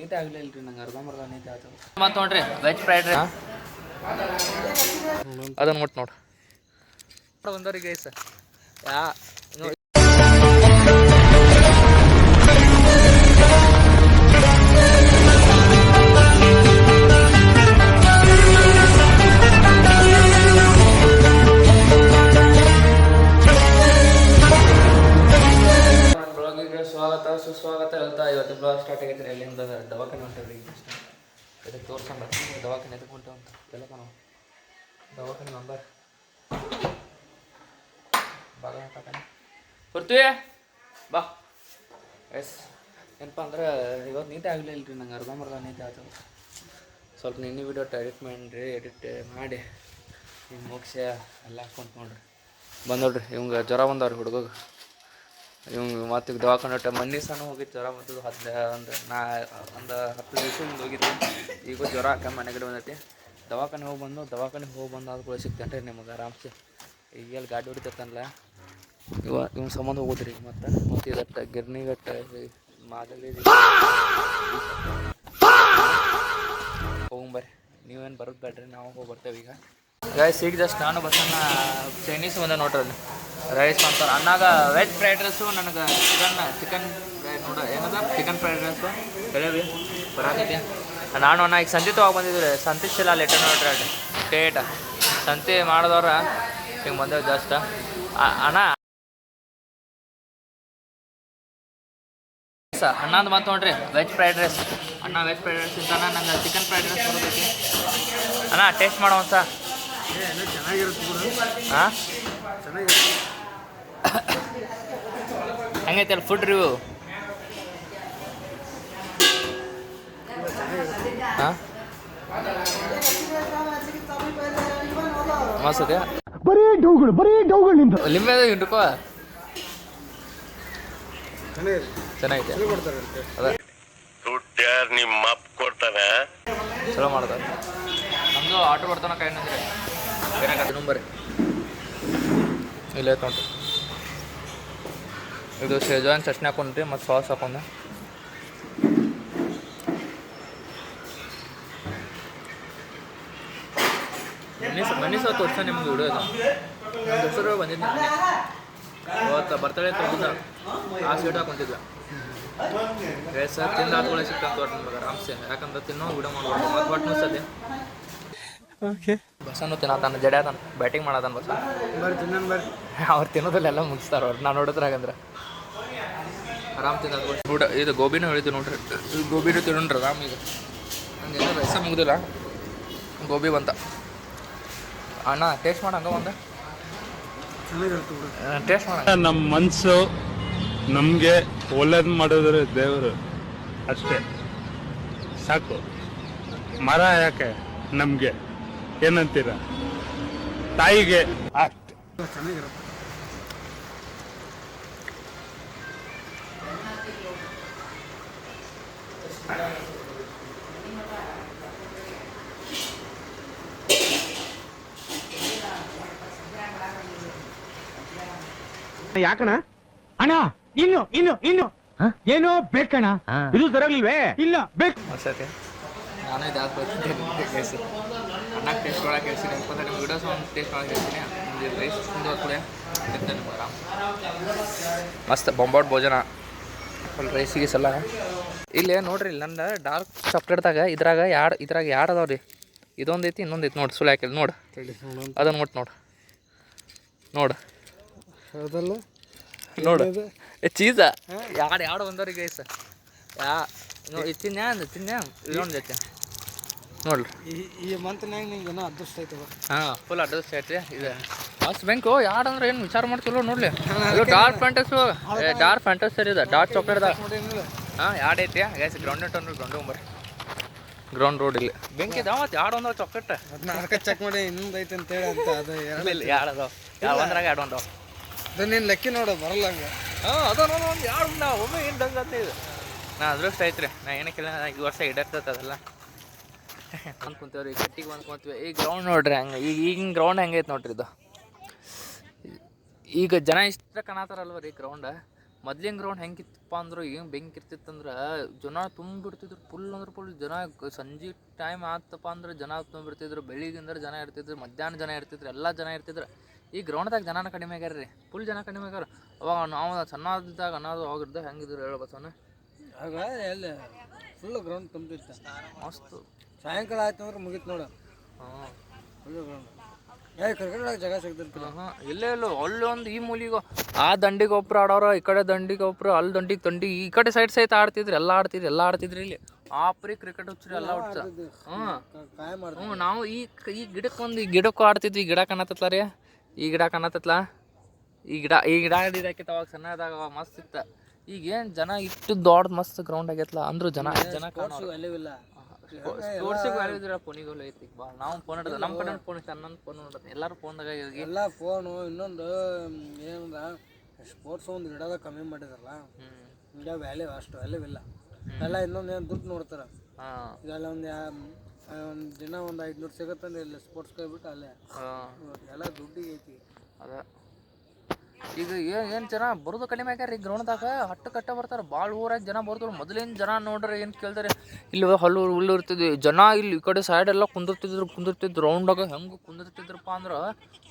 Neat ಆಗಲಿಲ್ಲ ರೀ ನಂಗೆ ಅರ್ಧಂಬರ್ಧ ನೀಟ್ ಆಯ್ತು ಮತ್ತು ನೋಡ್ರಿ ವೆಜ್ ಫ್ರೈಡ್ ರೈಸ್ ಅದನ್ನು ಮುಟ್ಟು ನೋಡ್ರಿ ಬಂದವ್ರಿಗೆ ಸರ್ ಸ್ವಾಗತ ಸುಸ್ವಾಗತ ಹೇಳ್ತಾ ಇವತ್ತು ಬ್ಲಾಗ್ ಸ್ಟಾರ್ಟ್ ಆಗೈತೆ ರೀ ಅಲ್ಲಿಂದ ದವಾಖಾನೆ ಹೊಂಟೇವ್ರಿ ಇದಕ್ಕೆ ತೋರ್ಸಂಬ ದವಾಖಾನೆ ಎದಕ್ಕೆ ಹೊಂಟೇವ ಅಂತ ಎಲ್ಲಕ್ಕ ನಾವು ದವಾಖಾನೆ ನಂಬರ್ ಭಾಗ ಹಾಕತಾನೆ ಬರ್ತೀವಿ ಬಾ ಎಸ್ ಏನಪ್ಪ ಅಂದ್ರೆ ಇವತ್ತು ನೀಟೇ ಆಗಲಿಲ್ಲ ರೀ ನಂಗೆ ಅರ್ಧಂಬರ್ಧ ನೀಟೇ ಆಗ್ತದೆ ಸ್ವಲ್ಪ ನಿನ್ನೆ ವಿಡಿಯೋ ಎಡಿಟ್ ಮಾಡಿ ಹಿಂಗೆ ಮುಗಿಸಿ ಎಲ್ಲ ಹಾಕ್ಕೊಂತ ನೋಡ್ರಿ ನೋಡ್ರಿ ಇವಂಗೆ ಜ್ವರ ಬಂದವ್ರಿ ಹುಡುಗಗೆ ಇವಂಗೆ ಮತ್ತು ದವಾಖಾನೆ ಹೊಟ್ಟೆ ಮಣ್ಣಿ ಸಣ್ಣ ಹೋಗಿತ್ತು ಜ್ವರ ಮತ್ತು ಒಂದು 10 ದಿವಸ ಮುಂದೆ ಹೋಗಿತ್ತು ಈಗ ಜ್ವರ ಹಾಕ ಮನೆಗಡೆ ಬಂದೈತಿ ದವಾಖಾನೆ ಹೋಗಿ ಬಂದು ಆದ ಕೂಡ ಸಿಗ್ತೇನೆ ರೀ ನಿಮಗೆ ಆರಾಮ್ಸೆ ಈಗೆಲ್ಲ ಗಾಡಿ ಹೊಡಿತೈತಲ್ಲ ಇವ್ನ ಸಂಬಂಧ ಹೋಗೋದ್ರಿ ಮತ್ತು ಇದಟ್ಟು ಗಿರ್ನಿಗಟ್ಟ ಮಾದಲಿ ಹೋಗ್ಬರ್ರಿ ನೀವೇನು ಬರೋದು ಬೇಡ್ರಿ ನಾವು ಹೋಗಿ ಬರ್ತೇವೆ ಈಗ ಗೈಸ್ ಈಗ ಜಸ್ಟ್ ನಾನು ಬಸ್ಸನ್ನ ಚೈನೀಸ್ ಬಂದ ನೋಡ್ರಿ ರೈಸ್ ಅಂತಾರೆ ಅನ್ನಾಗ ವೆಜ್ ಫ್ರೈಡ್ ರೈಸು ನನಗೆ ಚಿಕನ್ ನೋಡ ಏನದ ಚಿಕನ್ ಫ್ರೈಡ್ ರೈಸು ಬೆಳೆವಿ ಬರಾಕೈತಿ ನಾನು ಅಣ್ಣ ಈಗ ಸಂತೆ ತೊಗೊಂಡು ಬಂದಿದ್ರಿ ಸಂತೆ ಚಿಲ್ಲ ಲೆಟರ್ ನೋಡ್ರಿ ಟೇಟ ಸಂತೆ ಮಾಡಿದವ್ರ ಹಿಂಗೆ ಬಂದೇವು ಜಸ್ಟ್ ಅಣ್ಣ ಅಣ್ಣಂದು ಬಂತು ನೋಡ್ರಿ ವೆಜ್ ಫ್ರೈಡ್ ರೈಸ್ ಅಣ್ಣ ವೆಜ್ ಫ್ರೈಡ್ ರೈಸ್ ಇಂತಾನ ನಂಗೆ ಚಿಕನ್ ಫ್ರೈಡ್ ರೈಸ್ ಬರೋದೈತಿ ಅಣ್ಣ ಟೇಸ್ಟ್ ಮಾಡೋ ಸರ್ ಹಾಂ ಹೆಂಗೈತೆ ಅಲ್ಲಿ ಫುಡ್ ರಿವ್ಯೂ ಹಾಂ ಮಸ್ತ್ ಬರೀ ಡೌಗಳು ಲಿಂಬೆ ಹಿಂಡ್ಕೋ ಚೆನ್ನಾಗೈತೆ ಅದೇ ನಿಮ್ಮ ಕೊಡ್ತಾನೆ ಚಲೋ ಮಾಡ್ತಾರೆ ನಮ್ಮದು ಆರ್ಡ್ರ್ ಬರ್ತಾನೆ ಕೈ ಅಂದ್ರೆ ಏನಾಗತ್ತೆ ನಂಬರಿ ಇಲ್ಲ ತೊಗೊಂಡು ಇದು ಶೇಜ್ವಾನ್ ಚಟ್ನಿ ಹಾಕೊಂಡ್ರಿ ಮತ್ತು ಸಾಸ್ ಹಾಕೊಂಡೆ ಮನಿ ಸಹ ತೋರ್ಸ ನಿಮ್ಗೆ ವಿಡಿಯೋ ನಮ್ಮ ಹೆಸರು ಬಂದಿದ್ದು ಅವತ್ತು ಬರ್ತಡೇ ತೊಗೊಂಡ ಆ ಸ್ವೀಟ್ ಹಾಕೊಂತಿದ್ಲ ಸರ್ ತಿಂದಾದ್ಗಳೇ ಸಿಕ್ತಂತ ತೋಟ ನಿಮ್ಗೆ ಆರಾಮ್ಸೆ ಯಾಕಂದ್ರೆ ತಿನ್ನೋ ವಿಡಿಯೋ ಮಾಡ್ಬೋದು ಮತ್ತು ಒಟ್ಟು ಸದ್ಯ ಓಕೆ ಬಸ್ಸನ್ನು ತಿನ್ನತಾನ ಜಡ್ಯಾತಾನ ಬ್ಯಾಟಿಂಗ್ ಮಾಡತಾನ ಬಸ್ ಅವ್ರು ತಿನ್ನೋದಲ್ಲೆಲ್ಲ ಮುಗಿಸ್ತಾರ ಅವ್ರು ನಾನು ನೋಡಿದ್ರಾಗಂದ್ರೆ ಆರಾಮ್ ತಿನ್ನೋದು ಊಟ ಇದು ಗೋಬಿನೂ ಹೇಳಿದ್ದು ನೋಡ್ರಿ ಗೋಬಿನೂ ತಿನ್ನೋಣ್ರಿ ಆರಾಮ್ ಈಗ ಹಂಗೇನೋ ರೈಸ ಮುಗ್ದಿಲ್ಲ ಗೋಬಿ ಬಂತ ಅಣ್ಣ ಟೇಸ್ಟ್ ಮಾಡಂಗ ಒಂದು ಟೇಸ್ಟ್ ಮಾಡ ನಮ್ಮ ಮನಸ್ಸು ನಮಗೆ ಒಳ್ಳೇದು ಮಾಡಿದ್ರೆ ದೇವರು ಅಷ್ಟೇ ಸಾಕು ಮರ ಯಾಕೆ ನಮಗೆ ಏನಂತೀರ ತಾಯಿಗೆ ಅಷ್ಟೇ ಚೆನ್ನಾಗಿರುತ್ತೆ ಯಾಕಣ ಅಣ್ಣ ಇನ್ನು ಏನೋ ಬೇಕಣ್ಣ ಇದು ತರಲಿಲ್ವೇ ಇಲ್ಲ ಬೇಕು ಅಷ್ಟೇ ನಾನು ಇದು ಕೇಳಿಸಿ ಅನ್ನ ಟೇಸ್ಟ್ ಒಳಗೆ ಕೇಳಿಸಿನಿ ಯಾಕಂದ್ರೆ ನಿಮ್ಮ ವಿಡಿಯೋಸ್ ಒಂದು ಟೇಸ್ಟ್ ಒಳಗೆ ಕೇಳಿಸಿನಿ ಒಂದು ರೈಸ್ ತಿಂದು ಕೂಡ ಇರ್ತೇನೆ ನಿಮ್ಗೆ ಆರಾಮ್ ಮಸ್ತ್ ಬೊಂಬಾಟ್ ಭೋಜನ ಫುಲ್ ರೈಸಿಗೆ ಸಲ ಇಲ್ಲಿ ನೋಡ್ರಿ ನನ್ನ ಡಾರ್ಕ್ ಚಾಕ್ಲೇಟ್ದಾಗ ಇದ್ರಾಗ ಎರಡು ಅದಾವ ರೀ ಇದೊಂದು ಐತಿ ಇನ್ನೊಂದು ಐತಿ ನೋಡಿ ಸುಳ್ಳು ಹಾಕಿಲ್ಲ ನೋಡು ಅದನ್ನು ಮುಟ್ಟು ನೋಡು ಹೌದಲ್ಲ ನೋಡು ಚೀಸ ಎರಡು ಬಂದವ್ರಿಗೆ ಐಸ ತಿನ್ಯಾ ಇದೊಂದು ಜೊತೆ ನೋಡ್ರಿ ಈ ಮಂತ್ನ್ಯಾಗ ನಿಂಗೆ ಏನೋ ಅದೃಷ್ಟ ಐತವ ಹಾಂ ಫುಲ್ ಅದೃಷ್ಟ ಐತಿ ಇದೆ ಮಸ್ತ್ ಬ್ಯಾಂಕು ಯಾರು ಅಂದ್ರೆ ಏನು ವಿಚಾರ ಮಾಡ್ತಿಲ್ಲ ನೋಡ್ಲಿ ಇದು ಡಾರ್ಕ್ ಫ್ಯಾಂಟಸ್ ಸರ್ ಇದೆ ಡಾರ್ಕ್ ಚಾಕ್ಲೇಟ್ದಾಗ ಹಾಂ ಎರಡು ಐತಿ ಗ್ಯಾಸ್ ಗ್ರೌಂಡ್ ರೋಡ್ ಇಲ್ಲಿ ಬೆಂಕಿ ಇದಾವ ಮತ್ತು ಎರಡು ಒಂದವ ಚಾಕ್ಲೇಟ್ ಅದನ್ನ ಚೆಕ್ ಮಾಡಿ ಇನ್ನೊಂದು ಐತೆ ಅಂತೇಳಿ ಅಂತ ಅದು ಎರಡು ಅದಾವ ಒಂದ್ರಾಗ ಎರಡು ಒಂದವ ಅದು ನೀನು ಲೆಕ್ಕಿ ನೋಡು ಬರಲ್ಲ ಹಂಗೆ ಹಾಂ ಅದ ಒಂದು ಎರಡು ನಾವು ಒಮ್ಮೆ ಏನು ದಂಗತ್ತೆ ಇದು ನಾ ಅದೃಷ್ಟ ಐತ್ರಿ ನಾ ಏನಕ್ಕಿಲ್ಲ ಈ ವರ್ಷ ಇಡರ್ತೈತೆ ಅದೆಲ್ಲ ಅಂದ್ಕೊಂತೇವ್ರಿ ಗಟ್ಟಿಗೆ ಅಂದ್ಕೊಂತೀವಿ ಈ ಗ್ರೌಂಡ್ ನೋಡ್ರಿ ಹಂಗೆ ಈಗಿನ ಗ್ರೌಂಡ್ ಹೆಂಗೈತೆ ನೋಡ್ರಿ ಇದು ಈಗ ಜನ ಇಷ್ಟ ಕಾಣತ್ತಾರಲ್ವ ರೀ ಗ್ರೌಂಡ್ ಮೊದ್ಲಿನ ಗ್ರೌಂಡ್ ಹೆಂಗಿತ್ತಪ್ಪ ಅಂದ್ರೆ ಏನು ಬೆಂಕಿ ಇರ್ತಿತ್ತಂದ್ರೆ ಜನ ತುಂಬಿಡ್ತಿದ್ರು ಫುಲ್ ಅಂದ್ರೆ ಫುಲ್ ಜನ. ಸಂಜೆ ಟೈಮ್ ಆತಪ್ಪ ಅಂದ್ರೆ ಜನ ತುಂಬಿರ್ತಿದ್ರು, ಬೆಳಿಗ್ಗಿಂದ್ರೆ ಜನ ಇರ್ತಿದ್ರು, ಮಧ್ಯಾಹ್ನ ಜನ ಇರ್ತಿದ್ರು, ಎಲ್ಲ ಜನ ಇರ್ತಿದ್ರು. ಈ ಗ್ರೌಂಡ್ದಾಗ ಜನನ ಕಡಿಮೆ ಆಗ್ಯಾರ ರೀ, ಫುಲ್ ಜನ ಕಡಿಮೆ ಆಗ್ಯಾರ. ಅವಾಗ ನಾವು ಸಣ್ಣದಿದ್ದಾಗ ಅನ್ನೋದು ಹೋಗಿದ್ದ ಹೆಂಗಿದ್ರು ಹೇಳೋ ಬಸವನ. ಆಗ ಎಲ್ಲಿ ಫುಲ್ ಗ್ರೌಂಡ್ ತುಂಬಿತ್ತು, ಮಸ್ತು. ಸಾಯಂಕಾಲ ಆಯ್ತು ಅಂದ್ರೆ ಮುಗೀತು ನೋಡು. ಹಾಂ, ಫುಲ್ ಗ್ರೌಂಡ್ ಕ್ರಿಕೆಟ್ ಜಾಗ ಸಿಗ್ತಿರ್ತಿಲ್ಲ. ಎಲ್ಲೇ ಇಲ್ಲ ಅಲ್ಲಿ ಒಂದು ಈ ಮೂಲಿಗೆ ಆ ದಂಡಿಗೆ ಒಬ್ರು ಆಡೋರು, ಈ ಕಡೆ ದಂಡಿಗೆ ಒಬ್ರು, ಅಲ್ಲಿ ದಂಡಿ ಈ ಕಡೆ ಸೈಡ್ ಸಹಿತ ಆಡ್ತಿದ್ರು, ಎಲ್ಲ ಆಡ್ತಿದ್ರಿ ಇಲ್ಲಿ. ಆಪ್ರಿ ಕ್ರಿಕೆಟ್ ಹುಚ್ಚರಿ ಎಲ್ಲ ಹುಚ್ಚ. ನಾವು ಈ ಗಿಡಕ್ಕೂ ಆಡ್ತಿದ್ವಿ. ಈ ಗಿಡ ಕಾಣತ್ತಲ್ಲ ರೀ, ಈ ಗಿಡ ಕಾಣತ್ತಲ್ಲ, ಈ ಗಿಡ ಹಿಡಿದಾಕಿತ್ತು ಅವಾಗ ಸಣ್ಣದಾಗ, ಅವಾಗ ಮಸ್ತ್ ಇತ್ತ. ಈಗೇನು ಜನ ಇಷ್ಟು ದೊಡ್ಡ ಮಸ್ತ್ ಗ್ರೌಂಡ್ ಆಗೈತಲ್ಲ ಅಂದ್ರು ಜನ ಅಲ್ಲಿವಿಲ್ಲ. ಸ್ಪೋರ್ಟ್ಸಿಗೆ ವ್ಯಾಲ್ಯೂ ಫೋನಿಗೆಲ್ಲ ಐತಿ ಭಾಳ. ನಾವು ಫೋನ್ ಹಿಡಿದ ನಮ್ಮ ಕಡೆ ಫೋನ್ ಇತ್ತು, ನನ್ನ ಫೋನ್ ನೋಡೋದು ಎಲ್ಲರೂ ಫೋನ್ದಾಗ ಎಲ್ಲ ಫೋನು. ಇನ್ನೊಂದು ಏನಂದ್ರೆ ಸ್ಪೋರ್ಟ್ಸ್ ಒಂದು ಗಿಡದಾಗ ಕಮ್ಮಿ ಮಾಡಿದಾರಲ್ಲ, ಈಗ ವ್ಯಾಲ್ಯೂ ಅಷ್ಟು ವ್ಯಾಲ್ಯೂ ಇಲ್ಲ. ಎಲ್ಲ ಇನ್ನೊಂದು ಏನು ದುಡ್ಡು ನೋಡ್ತಾರೆ. ಇದೆಲ್ಲ ಒಂದು ದಿನ ಒಂದು 500 ಸಿಗುತ್ತಂದ್ರೆ ಇಲ್ಲಿ ಸ್ಪೋರ್ಟ್ಸ್ ಕೈಬಿಟ್ಟು ಅಲ್ಲೇ ಎಲ್ಲ ದುಡ್ಡಿಗೆ ಐತಿ. ಅದ ಈಗ ಏನು ಜನ ಬರೋದು ಕಡಿಮೆ ಆಗ್ಯಾರ. ಈ ಗ್ರೌಂಡ್ದಾಗ ಕಟ್ಟ ಬರ್ತಾರೆ, ಭಾಳ ಊರಾಗ ಜನ ಬರ್ತಾರೆ. ಮೊದಲಿನ ಜನ ನೋಡ್ರಿ ಏನು ಕೇಳ್ತಾರೆ, ಇಲ್ಲಿ ಹುಲ್ಲು ಇರ್ತಿದ್ವಿ ಜನ. ಇಲ್ಲಿ ಈ ಕಡೆ ಸೈಡ್ ಎಲ್ಲ ಕುಂದಿರ್ತಿದ್ರು ರೌಂಡಾಗ. ಹೆಂಗೆ ಕುಂದಿರ್ತಿದ್ರಪ್ಪ ಅಂದ್ರೆ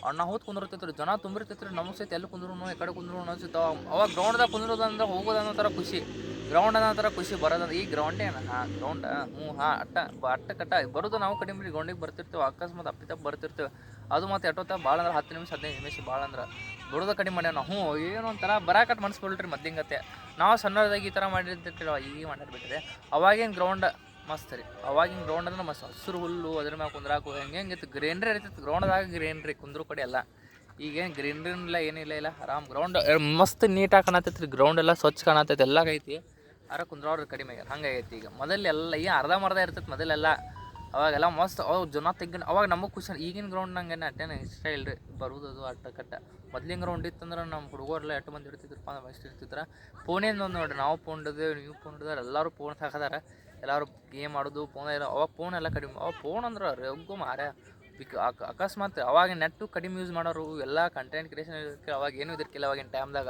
ಅಣ್ಣ ಹೋದ್ ಕುಂದಿರ್ತಿದ್ರು, ಜನ ತುಂಬಿರ್ತಿದ್ರು. ನಮ್ಮ ಸಹಿತ ಎಲ್ಲಿ ಕುಂದ್ರು ಈ ಕಡೆ ಕುಂದ್ರು ಅನ್ಸುತ್ತೆ. ಅವಾಗ ಗ್ರೌಂಡ್ದಾಗ ಕುಂದಿರೋದಂದ್ರೆ ಹೋಗೋದು ಅನ್ನೋ ಥರ ಖುಷಿ, ಗ್ರೌಂಡ್ ಅನ್ನೋ ಥರ ಖುಷಿ ಬರೋದಂದ್ರೆ. ಈ ಗ್ರೌಂಡೇ ಗ್ರೌಂಡ್ ಅಟ್ಟ ಕಟ್ಟ ಬರೋದು ನಾವು ಕಡಿಮೆ ರೀ. ಗ್ರೌಂಡಿಗೆ ಬರ್ತಿರ್ತೇವೆ, ಅಕಸ್ಮಾತ್ ಅಪ್ಪಿತಪ್ಪ ಬರ್ತಿರ್ತೇವೆ. ಅದು ಮತ್ತು ಎಷ್ಟೊತ್ತ ಭಾಳ ಅಂದ್ರೆ 10 ನಿಮಿಷ 15 ನಿಮಿಷ ಭಾಳ ಅಂದ್ರೆ ಬಿಡೋದು ಕಡಿಮೆ ಮಾಡ್ಯಾವ ನಾವು. ಏನೋ ಒಂಥರ ಬರಾಕಟ್ಟು ಮನ್ಸ್ಕೊಳ್ರಿ ಮೊದ್ಲಿಂಗತ್ತೆ. ನಾವು ಸಣ್ಣದಾಗಿ ಈ ಥರ ಮಾಡಿರ್ತಿರ್ತೀವಿ, ಈಗ ಮಾಡಿರ್ಬಿಟ್ರೆ. ಅವಾಗಿನ ಗ್ರೌಂಡ್ ಮಸ್ತ್ ರೀ. ಅವಾಗಿನ ಗ್ರೌಂಡ್ ಅಂದ್ರೆ ಮಸ್ತ್ ಹಸಿರು ಹುಲ್ಲು, ಅದ್ರ ಮ್ಯಾಗ ಕುಂದ್ರಾಕು ಹೆಂಗಿತ್ತು. ಗ್ರೀನ್ರಿ ಇರ್ತಿತ್ತು ಗ್ರೌಂಡ್ದಾಗ, ಗ್ರೀನ್ರಿ ಕುಂದ್ರು ಕಡೆ ಎಲ್ಲ. ಈಗೇನು ಗ್ರೀನ್ರಿನಿಲ್ಲ, ಏನಿಲ್ಲ ಆರಾಮ್ ಗ್ರೌಂಡ್ ಮಸ್ತ್ ನೀಟಾಗಿ ಕಾಣತೈತಿ ರೀ. ಗ್ರೌಂಡ್ ಎಲ್ಲ ಸ್ವಚ್ಛ ಕಾಣತೈತಿ, ಎಲ್ಲ ಐತಿ. ಆರ ಕುಂದ್ರವ್ರು ಕಡಿಮೆ ಆಗ್ಯಾರ, ಹಂಗಾಗೈತಿ ಈಗ. ಮೊದಲೆಲ್ಲ ಏನು ಅರ್ಧ ಇರ್ತೈತೆ ಮೊದಲೆಲ್ಲ. ಅವಾಗೆಲ್ಲ ಮಸ್ತ್ ಅವಾಗ ಜನ ತೆಗ್ಗಿನ. ಅವಾಗ ನಮಗೆ ಖುಷಿ. ಈಗಿನ ಗ್ರೌಂಡ್ ನಂಗೆ ಅಟ್ಟೇನು ಇಷ್ಟ ಇಲ್ರಿ ಬರುವುದು ಅಟ್ಟ. ಮೊದ್ಲಿನ ಗ್ರೌಂಡ್ ಇತ್ತಂದ್ರೆ ನಮ್ಮ ಹುಡುಗರೆಲ್ಲ 8 ಮಂದಿ ಇರ್ತಿದ್ರಪ್ಪ ಅಂದ್ರೆ ಇಷ್ಟ ಇರ್ತಿದ್ರ. ಫೋನೇನು ನೋಡ್ರಿ, ನಾವು ಫೋನ್ ಹಿಡಿದೇವೆ, ನೀವು ಫೋನ್ ಹಿಡಿದಾರೆ, ಎಲ್ಲರೂ ಫೋನ್ ಹಾಕದಾರ. ಎಲ್ಲರೂ ಗೇಮ್ ಆಡೋದು ಫೋನ್ ಇಲ್ಲ. ಅವಾಗ ಫೋನ್ ಎಲ್ಲ ಕಡಿಮೆ. ಅವಾಗ ಫೋನ್ ಅಂದ್ರೆ ರೊಗ್ಗು ಮಾರ್ಯ. ಅಕಸ್ಮಾತ್ ಅವಾಗ ನೆಟ್ಟು ಕಡಿಮೆ ಯೂಸ್ ಮಾಡೋರು, ಎಲ್ಲ ಕಂಟೆಂಟ್ ಕ್ರಿಯೇಷನ್ ಇರೋದಕ್ಕೆ ಅವಾಗ ಏನೂ ಇದ್ರಕ್ಕಿಲ್ಲ. ಅವಾಗಿನ ಟೈಮ್ದಾಗ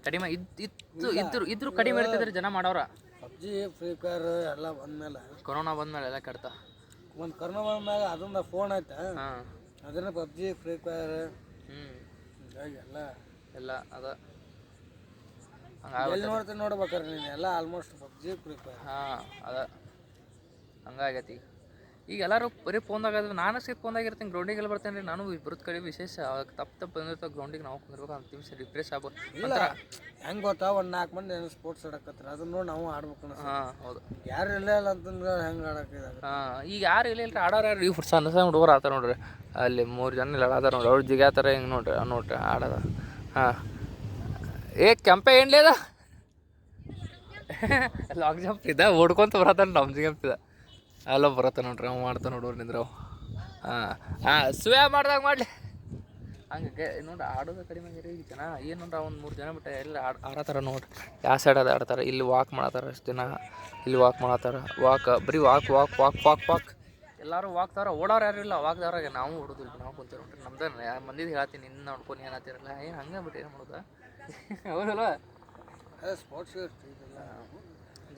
ಕಡಿಮೆ ಇದ್ರು ಕಡಿಮೆ ಇರ್ತಿದ್ರೆ ಜನ ಮಾಡೋರ. ಪಬ್ಜಿ ಫ್ರೀ ಫೈರ್ ಎಲ್ಲ ಬಂದ್ಮೇಲೆ, ಕೊರೋನಾ ಬಂದ್ಮೇಲೆ ಎಲ್ಲ ಕೆಡ್ತಾ. ಒಂದು ಕರೋನಾ ಬಂದ್ಮೇಲೆ ಅದೊಂದು ಫೋನ್ ಆಯ್ತಾ, ಅದನ್ನ ಪಬ್ಜಿ ಫ್ರೀ ಫೈರ್ ಹೀಗಾಗಿ ಎಲ್ಲ ಅದ ಎಲ್ಲಿ ನೋಡ್ತೀನಿ ನೋಡ್ಬೇಕಾರೆ ನೀನು ಎಲ್ಲ ಆಲ್ಮೋಸ್ಟ್ ಪಬ್ಜಿ ಫ್ರೀ ಫೈರ್. ಅದ ಹಂಗಾಗೈತಿ ಈಗ ಎಲ್ಲರೂ ಬರೀ ಫೋನ್ದಾಗ. ನಾನು ಸಿಕ್ಕ ಫೋನ್ದಾಗ ಇರ್ತೀನಿ, ಗ್ರೌಂಡಿಗೆಲ್ಲ ಬರ್ತೇನೆ ರೀ. ನಾನು ಬರೋದು ಕಡೆ ವಿಶೇಷ ತಪ್ಪು ಬಂದಿರ್ತಾವೆ. ಗ್ರೌಂಡಿಗೆ ನಾವು ಕುಂದಿರ್ಬೇಕು ಅಂತ ನಿಮಿಷ ರಿಫ್ರೆಶ್ ಆಗ್ಬೋದು. ಇಲ್ಲ ಹೆಂಗೆ ಗೊತ್ತಾ, ಒಂದು 4 ಮಂದಿ ಏನೋ ಸ್ಪೋರ್ಟ್ಸ್ ಆಡಕತ್ರ, ಅದನ್ನ ನೋಡಿ ನಾವು ಆಡ್ಬೇಕು. ಹೌದು, ಯಾರು ಇಲ್ಲ ಅಂತಂದ್ರೆ ಹೆಂಗೆ ಆಡೋಕ್ಕಿದಾಗ. ಈಗ ಯಾರು ಇಲ್ಲ ಆಡೋರು ಯಾರು ಇವ್ರು ಸಣ್ಣ ಹುಡುಗರು ಆಡ್ತಾರೆ ನೋಡ್ರಿ. ಅಲ್ಲಿ 3 ಜನ ಇಲ್ಲ ಆಡ್ತಾರೆ ನೋಡ್ರಿ. ಅವ್ರು ಜಿಗಾತಾರೆ ಹಿಂಗೆ ನೋಡ್ರಿ ಆಡೋದ. ಕೆಂಪೆ ಏನ್ಲಿ ಅದ ಲಾಂಗ್ ಜಂಪ್ ಇದೆ, ಓಡ್ಕೊಂತ ಬರತ್ತಾನ. ನಮ್ಮ ಜಂಪ್ ಇದೆ ಅಲ್ಲ ಬರತ್ತ ನೋಡ್ರಿ. ಅವು ಮಾಡ್ತಾನೆ ನೋಡೋರು ನಿಂದ್ರವು. ಸ್ವೇ ಮಾಡ್ದಾಗ ಮಾಡಲಿ ಹಂಗೆ ನೋಡ್ರಿ. ಆಡೋದು ಕಡಿಮೆ ಆಗ್ಯಾರ ಈಗ ಜನ. ಏನು ನೋಡ್ರಿ, ಒಂದು 3 ಜನ ಬಿಟ್ಟು ಎಲ್ಲ ಆಡತ್ತಾರ ನೋಡ್ರಿ. ಯಾವ ಸೈಡ್ ಅದು ಆಡ್ತಾರೆ. ಇಲ್ಲಿ ವಾಕ್ ಮಾಡತ್ತಾರ ಅಷ್ಟು ದಿನ. ಇಲ್ಲಿ ವಾಕ್ ಮಾಡತ್ತಾರ. ಬರೀ ವಾಕ್ ಎಲ್ಲರೂ ವಾಕ್ತಾರ. ಓಡೋರು ಯಾರು ಇಲ್ಲ ವಾಕ್ದವ್ರಾಗ. ನಾವು ಓಡೋದಿಲ್ಲ, ನಾವು ಕುಂತೀವಿ ನೋಡ್ರಿ. ನಮ್ದು ಮಂದಿದ್ದು ಹೇಳ್ತೀನಿ, ನಿನ್ನ ನೋಡ್ಕೊಂಡು ಏನಾಗ್ತಿರಲ್ಲ. ಏನು ಹಂಗೆ ಬಿಟ್ಟು ಏನು ಮಾಡೋದು ಹೌದಲ್ವ. ಸ್ಪೋರ್ಟ್ಸ್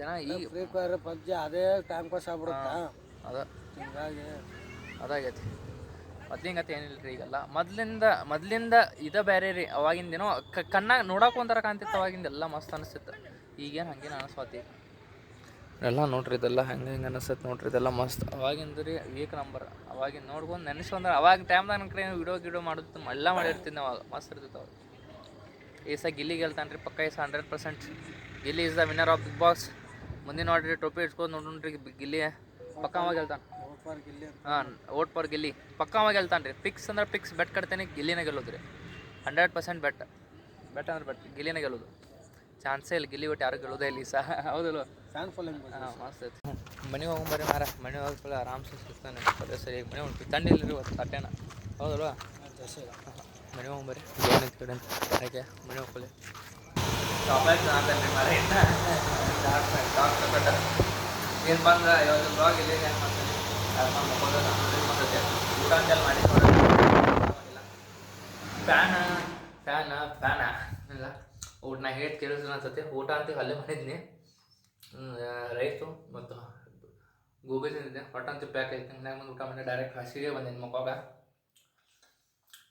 ಜನ ಈಗ ಫ್ರೀ ಫೈರ್ ಪಬ್ಜಿ ಅದೇ ಟೈಮ್ ಪಾಸ್ ಆಗ್ಬಿಡುತ್ತಾ. ಹಿಂಗಾಗಿ ಅದಾಗೈತಿ. ಮೊದ್ಲಿಂಗತ್ತೆ ಏನಿಲ್ಲ ರೀ ಈಗೆಲ್ಲ. ಮೊದ್ಲಿಂದ ಇದು ಬೇರೆ ರೀ. ಅವಾಗಿಂದ ಏನೋ ಕಣ್ಣಾಗ ನೋಡೋಕೆ ಒಂಥರ ಕಾಣ್ತಿತ್ತು. ಅವಾಗಿಂದ ಎಲ್ಲ ಮಸ್ತ್ ಅನಿಸ್ತಿತ್ತು. ಈಗೇನು ಹಂಗೇನು ಅನಿಸ್ವಾತಿ ಎಲ್ಲ ನೋಡ್ರಿ. ಇದೆಲ್ಲ ಹೆಂಗೆ ಅನಿಸ್ತೈತೆ ನೋಡ್ರಿ. ಇದೆಲ್ಲ ಮಸ್ತ್ ಅವಾಗಿಂದ ರೀ. ಏಕ ನಂಬರ್. ಅವಾಗಿಂದ ನೋಡ್ಕೊಂಡು ನೆನೆಸ್ಕೊಂಡ್ರೆ ಅವಾಗ ಟೈಮ್ದಾಗ ನನ್ನ ಕಡೆ ವಿಡಿಯೋ ಮಾಡೋದು ಎಲ್ಲ ಮಾಡಿರ್ತೀನಿ. ಅವಾಗ ಮಸ್ತ್ ಇರ್ತಿತ್ತು. ಅವಾಗ ಈಸ ಗಿಲ್ಲಿಗೆ ಹೇಳ್ತಾನೆ ರೀ ಪಕ್ಕ. Is 100% Gilli is the winner of Bigg Boss. ಮುಂದಿನ ನೋಡ್ರಿ ಟ್ರೋಫಿ ಇಟ್ಕೊಂಡು ನೋಡ್ರಿ ಗಿಲ್ಲಿ ಪಕ್ಕ ಅವಾಗ ಹೇಳ್ತಾನೆ. ವೋಟ್ ಫಾರ್ ಗಿಲ್ಲಿ ಪಕ್ಕ ಅವಾಗ ಹೇಳ್ತಾನೆ ರೀ. ಫಿಕ್ಸ್ ಅಂದ್ರೆ ಫಿಕ್ಸ್ ಬೆಟ್ ಕಟ್ತೇನೆ, ಗಿಲ್ಲಿನೇ ಗೆಲ್ಲೋದು ರೀ. 100% ಬೆಟ್ ಅಂದ್ರೆ ಬೆಟ್ ಗಿಲ್ಲಿನೇ ಗೆಲ್ಲೋದು. ಚಾನ್ಸೇ ಇಲ್ಲ, ಗಿಲ್ಲಿ ಬಿಟ್ಟು ಯಾರು ಗೆಲ್ಲೋದೇ ಇಲ್ಲ ಸಹ. ಹೌದಲ್ವ. ಮಸ್ತ್ ಐತಿ. ಮನೆಗೆ ಹೋಗ್ಬರ್ರಿ ಮಾರ. ಮನೆ ಹೋಗ್ಕೊಳ್ಳಿ ಆರಾಮ್ಸೆ ಸಿಗ್ತಾನೆ. ಸರಿ ಮನೆ ಉಂಟು ತಂಡಿಲ್ಲ ರೀ ಇವತ್ತು ತಟ್ಟೆನ. ಹೌದಲ್ವ. ಮನೆ ಹೋಗ್ಬರ್ರಿ. ಏನಿತ್ತು ಕಡೆ ಅಂತ ಯಾಕೆ ಮನೆ ಹೋಗ್ಕೊಳ್ಳಿ. ಏನು ಬಂದ ಇವತ್ತು ಬ್ಲಾಗ್ ಇಲ್ಲಿ ಏನು ಮಾಡ್ತೀನಿ ಊಟ ಅಂತೆಲ್ಲ ಮಾಡಿ ಫ್ಯಾನ ಇಲ್ಲ ಊಟ ನಾ ಹೇಳಿ ಕೇಳಿದ್ರೆ ಅನ್ಸತ್ತೆ. ಊಟ ಅಂತ ಅಲ್ಲೇ ಮಾಡಿದ್ನಿ, ರೈಸು ಮತ್ತು ಗೋಬಿ ತಿಂದಿದ್ದೆ. ಹೊಟ್ಟಂತೂ ಪ್ಯಾಕ್ ಐತೆ. ಮನ್ಯಾಗ ಬಂದು ಊಟ ಮಾಡಿ ಡೈರೆಕ್ಟ್ ಹಾಸಿಗೆ ಬಂದಿನಿ ಮಕ್ವಾಗ.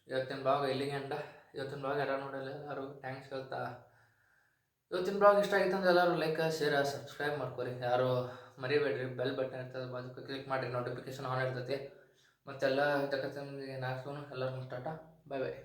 ಇವತ್ತಿನ ಬ್ಲಾಗ್ ಇಲ್ಲಿಗೆ ಅಂಡ. ಇವತ್ತಿನ ಬ್ಲಾಗ್ ಯಾರು ನೋಡಿಲ್ಲ ಎಲ್ಲರೂ ಥ್ಯಾಂಕ್ಸ್ ಹೇಳ್ತಾ, ಇವತ್ತಿನ ಬ್ಲಾಗ್ ಇಷ್ಟ ಆಗಿತ್ತು ಅಂದ್ರೆ ಎಲ್ಲರೂ ಲೈಕ್ ಶೇರ್ ಸಬ್ಸ್ಕ್ರೈಬ್ ಮಾಡ್ಕೊರಿ. ಯಾರು ಮರಿಬೇಡ್ರಿ, ಬೆಲ್ ಬಟನ್ ಇರ್ತದೆ ಬಾಜು ಕ್ಲಿಕ್ ಮಾಡಿರಿ, ನೋಟಿಫಿಕೇಶನ್ ಆನ್ ಇರ್ತೈತಿ. ಮತ್ತೆಲ್ಲ ತಕ್ಕಂಗೆ ನಾಲ್ಕು ಎಲ್ಲರಿಗೂ ಟಾಟಾ, ಬಾಯ್ ಬಾಯ್.